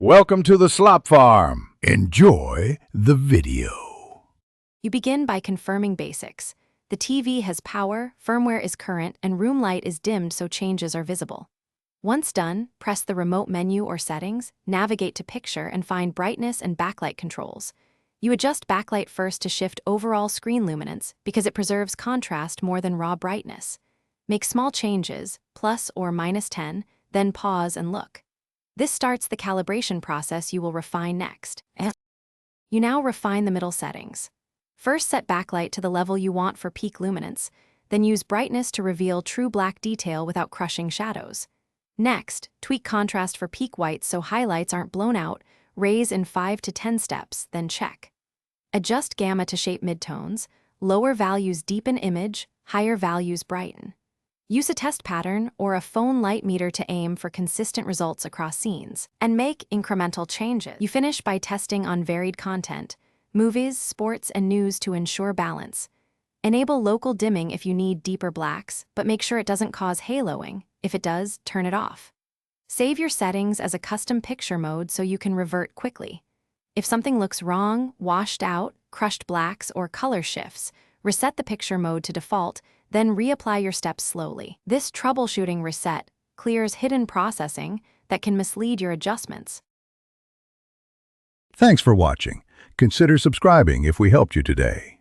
Welcome to the Slop Farm. Enjoy the video. You begin by confirming basics. The TV has power, firmware is current, and room light is dimmed so changes are visible. Once done, press the remote menu or settings, navigate to picture, and find brightness and backlight controls. You adjust backlight first to shift overall screen luminance because it preserves contrast more than raw brightness. Make small changes, plus or minus 10, then pause and look. This starts the calibration process you will refine next. You now refine the middle settings. First, set backlight to the level you want for peak luminance, then use brightness to reveal true black detail without crushing shadows. Next, tweak contrast for peak white so highlights aren't blown out, raise in 5 to 10 steps, then check. Adjust gamma to shape midtones, lower values deepen image, higher values brighten. Use a test pattern or a phone light meter to aim for consistent results across scenes, and make incremental changes. You finish by testing on varied content, movies, sports, and news to ensure balance. Enable local dimming if you need deeper blacks, but make sure it doesn't cause haloing. If it does, turn it off. Save your settings as a custom picture mode so you can revert quickly. If something looks wrong, washed out, crushed blacks, or color shifts, reset the picture mode to default, then reapply your steps slowly. This troubleshooting reset clears hidden processing that can mislead your adjustments. Thanks for watching. Consider subscribing if we helped you today.